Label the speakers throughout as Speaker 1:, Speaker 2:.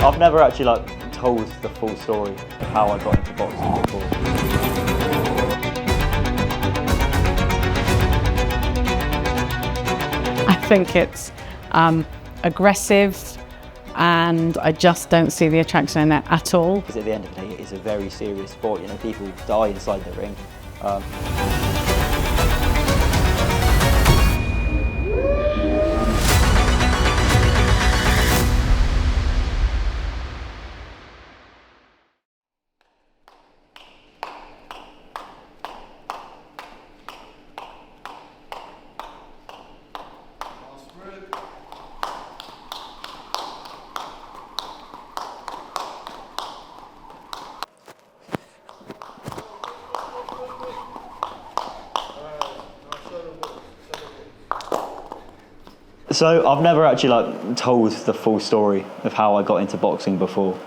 Speaker 1: I've never actually told the full story of how I got into boxing before.
Speaker 2: I think it's aggressive, and I just don't see the attraction in it at all.
Speaker 1: Because at the end of the day, it is a very serious sport. You know, people die inside the ring. So I've never actually told the full story of how I got into boxing before.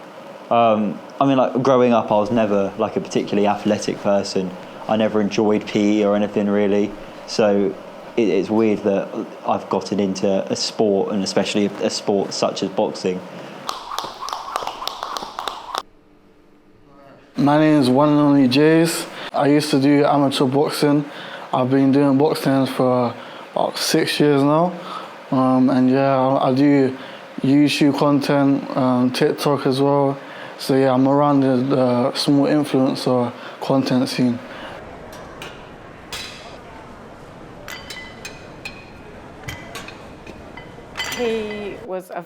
Speaker 1: I mean, growing up, I was never a particularly athletic person. I never enjoyed PE or anything really. So it's weird that I've gotten into a sport, and especially a sport such as boxing.
Speaker 3: My name is one and only Jays. I used to do amateur boxing. I've been doing boxing for about 6 years now. And yeah, I do YouTube content, TikTok as well. So yeah, I'm around the small influencer content scene.
Speaker 2: He was a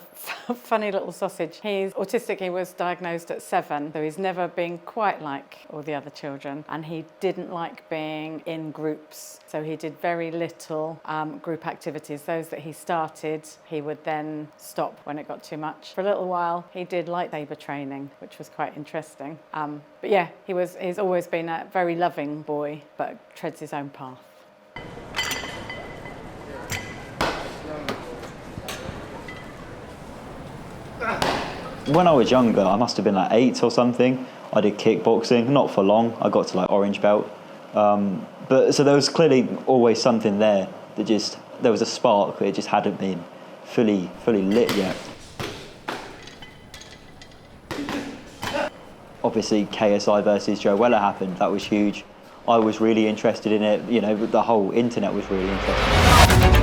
Speaker 2: funny little sausage. He's autistic. He was diagnosed at 7, so he's never been quite like all the other children, and he didn't like being in groups, so he did very little group activities. Those that he started, he would then stop when it got too much. For a little while, he did lightsaber training, which was quite interesting. But yeah, he's always been a very loving boy, but treads his own path.
Speaker 1: When I was younger, I must have been 8 or something. I did kickboxing, not for long. I got to orange belt. So there was clearly always something there that there was a spark, but it just hadn't been fully lit yet. Obviously, KSI versus 𝗺𝗀𝘀𝗃𝗁 happened. That was huge. I was really interested in it. You know, the whole internet was really interested.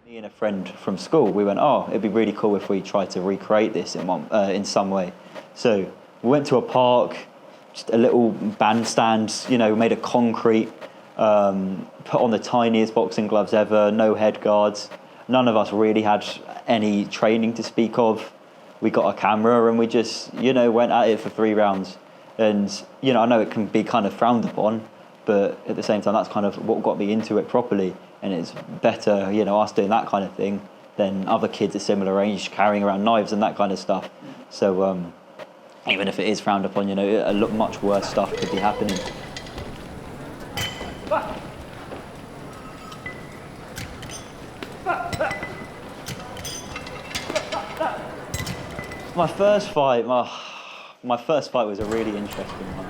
Speaker 1: Me and a friend from school, we went, oh, it'd be really cool if we tried to recreate this in some way. So we went to a park, just a little bandstand, you know, made of concrete, put on the tiniest boxing gloves ever, no head guards. None of us really had any training to speak of. We got a camera and we just, you know, went at it for 3 rounds. And, you know, I know it can be kind of frowned upon, but at the same time, that's kind of what got me into it properly. And it's better, you know, us doing that kind of thing than other kids at similar age carrying around knives and that kind of stuff. So even if it is frowned upon, you know, much worse stuff could be happening. My first fight was a really interesting one.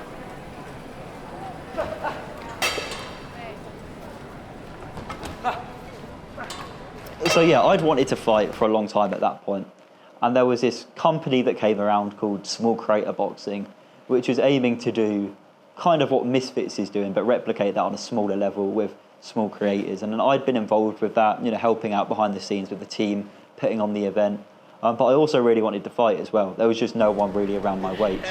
Speaker 1: So yeah, I'd wanted to fight for a long time at that point. And there was this company that came around called Small Creator Boxing, which was aiming to do kind of what Misfits is doing, but replicate that on a smaller level with small creators. And I'd been involved with that, you know, helping out behind the scenes with the team, putting on the event. But I also really wanted to fight as well. There was just no one really around my weight.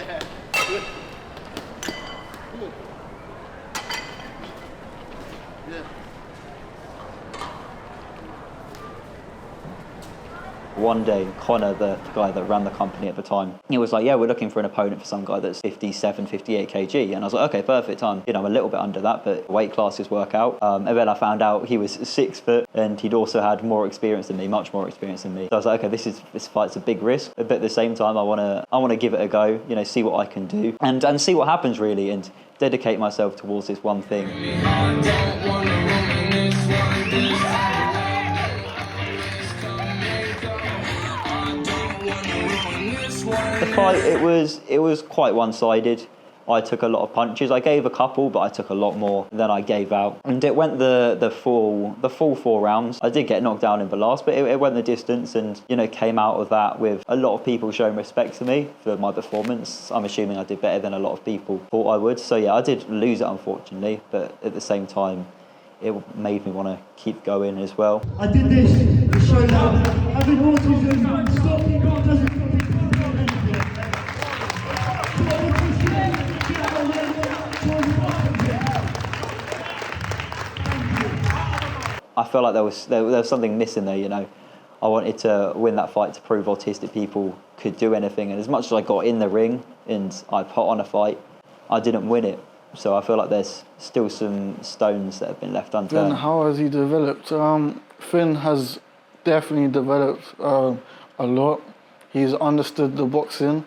Speaker 1: One day, Connor, the guy that ran the company at the time, he was like, yeah, we're looking for an opponent for some guy that's 57, 58 kg. And I was like, okay, perfect time. You know, I'm a little bit under that, but weight classes work out. And then I found out he was 6 foot and he'd also had more experience than me, much more experience than me. So I was like, okay, this fight's a big risk, but at the same time, I want to give it a go, you know, see what I can do and see what happens really, and dedicate myself towards this one thing. fight, it was quite one-sided. I took a lot of punches. I gave a couple, but I took a lot more than I gave out. And it went the full 4 rounds. I did get knocked down in the last, but it went the distance, and came out of that with a lot of people showing respect to me for my performance. I'm assuming I did better than a lot of people thought I would. So yeah, I did lose it unfortunately, but at the same time, it made me want to keep going as well.
Speaker 4: I did this to show that having autism doesn't
Speaker 1: I felt like there was something missing there, I wanted to win that fight to prove autistic people could do anything. And as much as I got in the ring and I put on a fight, I didn't win it. So I feel like there's still some stones that have been left unturned.
Speaker 3: Then how has he developed? Finn has definitely developed a lot. He's understood the boxing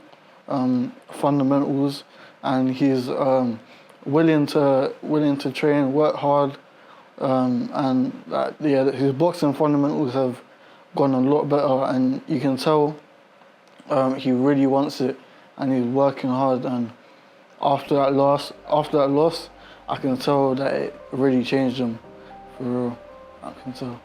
Speaker 3: fundamentals, and he's willing to train, work hard, and his boxing fundamentals have gone a lot better, and you can tell he really wants it, and he's working hard. And after that loss, I can tell that it really changed him, for real. I can tell.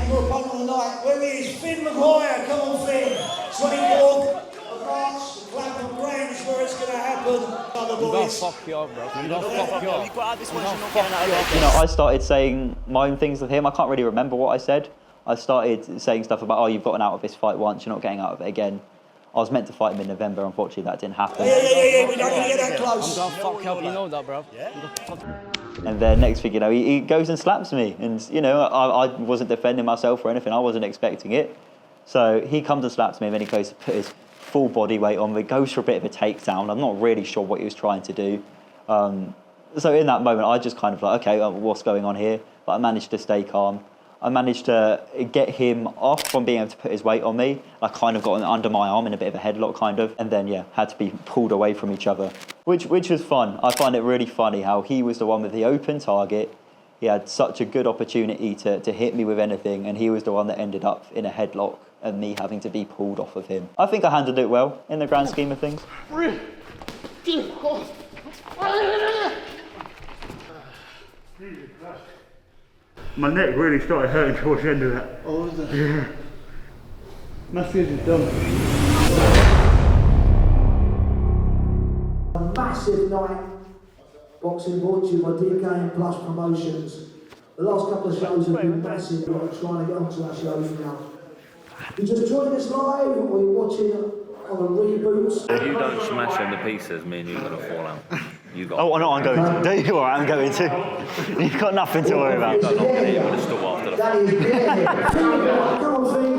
Speaker 4: your opponent on the night. Where is Finn McGwyre? Come on, Finn. 24th of March, Clapham Grand is where it's going to happen.
Speaker 5: We're going to fuck you up, bro. We're going to fuck you up. You've got out this one, you're not getting out of there.
Speaker 1: I started saying my own things with him. I can't really remember what I said. I started saying stuff about, you've gotten out of this fight once, you're not getting out of it again. I was meant to fight him in November, unfortunately that didn't happen.
Speaker 4: Yeah, we're not going to get that close.
Speaker 5: I'm going to fuck you up, you know that, bro.
Speaker 1: And then next thing you know, he goes and slaps me. And, I wasn't defending myself or anything. I wasn't expecting it. So he comes and slaps me, and then he goes to put his full body weight on me, goes for a bit of a takedown. I'm not really sure what he was trying to do. So in that moment, I just kind of like, okay, what's going on here? But I managed to stay calm. I managed to get him off from being able to put his weight on me. I kind of got him under my arm in a bit of a headlock, kind of. And then, had to be pulled away from each other, which was fun. I find it really funny how he was the one with the open target. He had such a good opportunity to hit me with anything, and he was the one that ended up in a headlock and me having to be pulled off of him. I think I handled it well in the grand scheme of things.
Speaker 6: My neck really started hurting towards the end of that.
Speaker 3: Oh, was it?
Speaker 6: Yeah. My season's done.
Speaker 4: A massive night. Boxing brought to you by DK Plus Promotions. The last couple of shows have been massive. We're trying to get onto our shows now. You just joined us live, or you're watching on a reboot.
Speaker 7: If you don't smash them to pieces, me and you are going to fall out. You got.
Speaker 1: Oh, no, I'm going to. Do you? All right, I'm going to. You've got nothing to worry about.
Speaker 7: That long here would have stood after the
Speaker 4: That is Come on, Finn.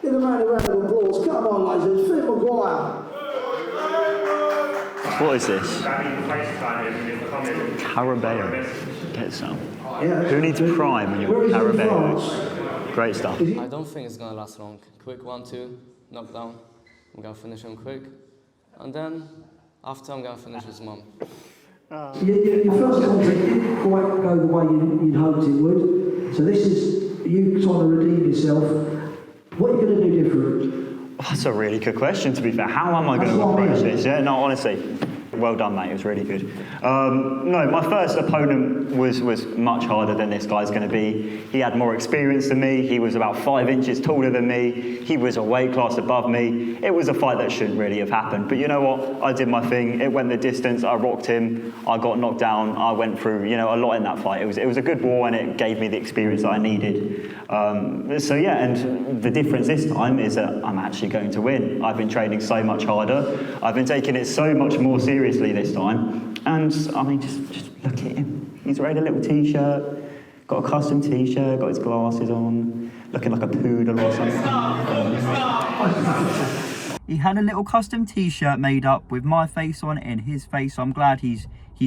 Speaker 4: Give the man a round of applause. Come on, ladies. Finn McGwyre.
Speaker 1: What is this? Carabao. Get some. Who needs prime when you're Carabao? Great stuff.
Speaker 5: I don't think it's going to last long. Quick 1-2, knockdown. I'm going to finish him quick. And then, after, I'm going to finish his mum.
Speaker 4: Your first contact didn't quite go the way you'd hoped it would. So this is you trying to redeem yourself. What are you going to do different?
Speaker 1: That's a really good question, to be fair. How am I going to approach this? Yeah, no, honestly, well done, mate. It was really good. No, my first opponent was much harder than this guy's going to be. He had more experience than me. He was about 5 inches taller than me. He was a weight class above me. It was a fight that shouldn't really have happened. But you know what? I did my thing. It went the distance. I rocked him. I got knocked down. I went through, a lot in that fight. It was a good war, and it gave me the experience that I needed. So yeah, and the difference this time is that I'm actually going to win. I've been training so much harder. I've been taking it so much more seriously this time. And I mean, just look at him. He's wearing a little t-shirt, got a custom t-shirt, got his glasses on, looking like a poodle or something. He had a little custom t-shirt made up with my face on it and his face. So I'm glad he's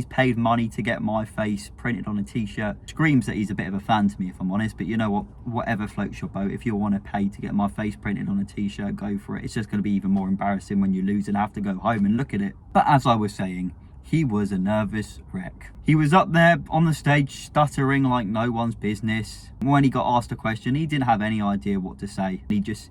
Speaker 1: paid money to get my face printed on a t-shirt. Screams that he's a bit of a fan to me, if I'm honest, but you know what, whatever floats your boat. If you want to pay to get my face printed on a t-shirt, go for it. It's just going to be even more embarrassing when you lose and have to go home and look at it. But as I was saying, he was a nervous wreck. He was up there on the stage stuttering like no one's business. When he got asked a question, he didn't have any idea what to say. He just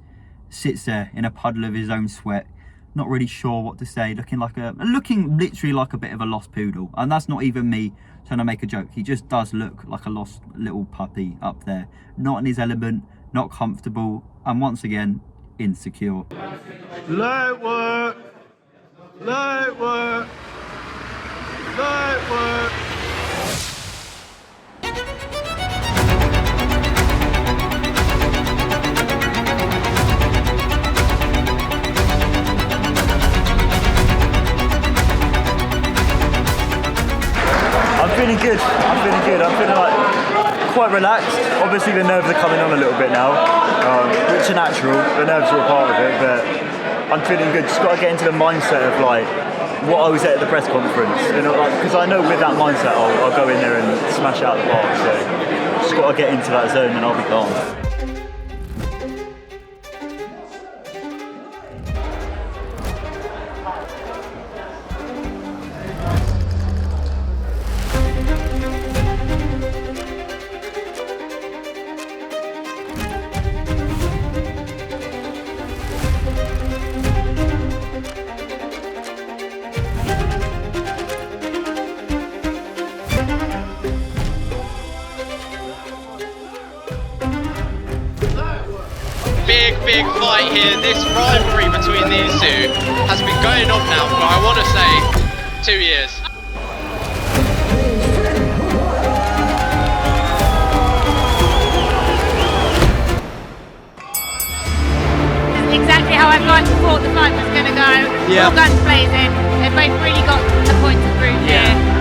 Speaker 1: sits there in a puddle of his own sweat, not really sure what to say, looking literally like a bit of a lost poodle. And that's not even me trying to make a joke. He just does look like a lost little puppy up there, not in his element, not comfortable, and once again, insecure.
Speaker 3: Light work, light work, light work.
Speaker 6: I'm feeling good. I'm feeling like quite relaxed. Obviously the nerves are coming on a little bit now, which are natural. The nerves are a part of it, but I'm feeling good. Just got to get into the mindset of like what I was at the press conference, because I know with that mindset I'll go in there and smash it out the park. So just got to get into that zone and I'll be calm.
Speaker 8: Big fight here. This rivalry between these two has been going on now for, I want to say, 2 years.
Speaker 9: Exactly how I thought the fight was going to go.
Speaker 8: Yeah.
Speaker 9: All guns blazing. They've both really got a point to prove here.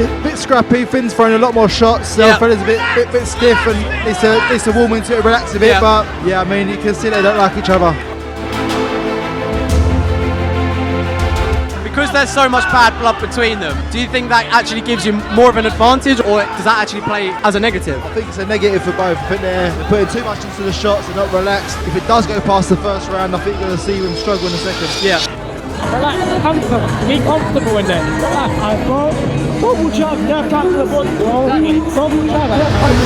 Speaker 10: A bit scrappy. Finn's throwing a lot more shots. Fella's a bit stiff, and it's a warm into it, relax a bit. But yeah, I mean, you can see they don't like each other.
Speaker 8: Because there's so much bad blood between them, do you think that actually gives you more of an advantage, or does that actually play as a negative?
Speaker 10: I think it's a negative for both. I think they're putting too much into the shots and not relaxed. If it does go past the first round, I think you're going to see them struggle in the second.
Speaker 8: Yeah.
Speaker 11: Relax, comfortable. Be comfortable in there. Relax, bro. Double jab, left hand to the body, bro. Double jab, left hand.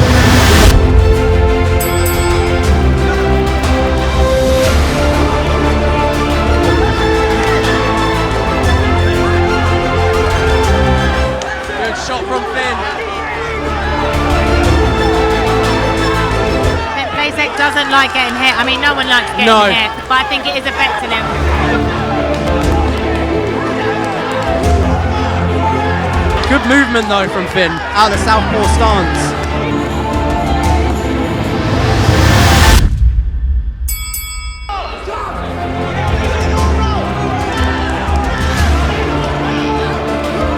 Speaker 8: Good shot from Finn.
Speaker 9: Basic doesn't like getting hit. I mean, no one likes getting hit, but I think it is affecting him.
Speaker 8: Good movement though from Finn, out of the southpaw stance.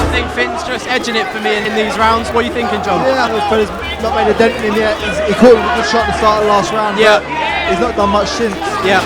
Speaker 8: I think Finn's just edging it for me in these rounds. What are you thinking, John?
Speaker 10: Yeah, Fella's not made a dent in him yet. He caught him with a good shot at the start of the last round, but he's not done much since.
Speaker 8: Yeah.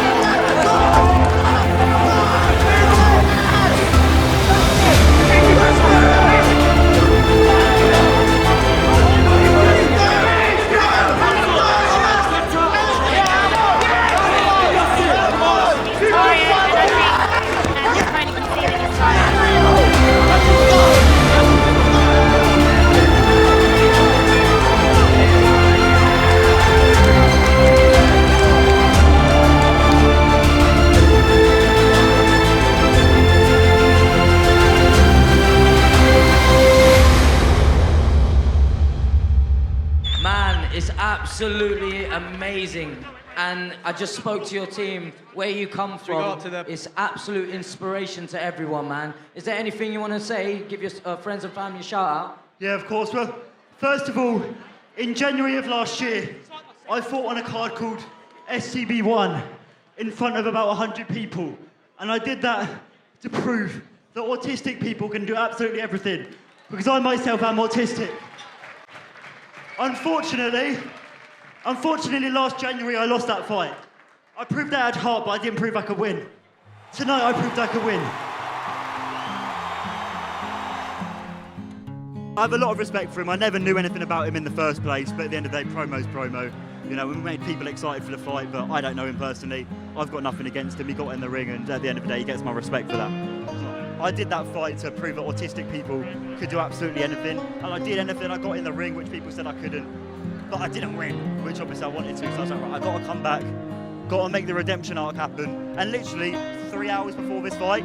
Speaker 12: Absolutely amazing, and I just spoke to your team. Where you come from, it's absolute inspiration to everyone, man. Is there anything you want to say? Give your friends and family a shout out.
Speaker 6: Yeah, of course. Well, first of all, in January of last year, I fought on a card called SCB1 in front of about 100 people, and I did that to prove that autistic people can do absolutely everything, because I myself am autistic. Unfortunately, last January I lost that fight. I proved I had heart, but I didn't prove I could win. Tonight I proved I could win. I have a lot of respect for him. I never knew anything about him in the first place, but at the end of the day, promo's promo. You know, we made people excited for the fight, but I don't know him personally. I've got nothing against him. He got in the ring, and at the end of the day, he gets my respect for that. I did that fight to prove that autistic people could do absolutely anything, and I did anything. I got in the ring, which people said I couldn't, but I didn't win, which obviously I wanted to. So I was like, right, I've got to come back, got to make the redemption arc happen. And literally 3 hours before this fight,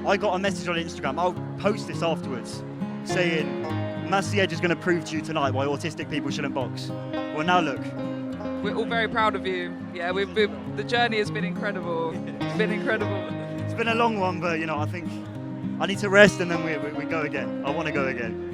Speaker 6: I got a message on Instagram. I'll post this afterwards, saying, 𝗯ance is going to prove to you tonight why autistic people shouldn't box. Well, now look.
Speaker 13: We're all very proud of you. Yeah, the journey has been incredible. It's been incredible.
Speaker 6: It's been a long one, but you know, I think I need to rest and then we go again. I want to go again.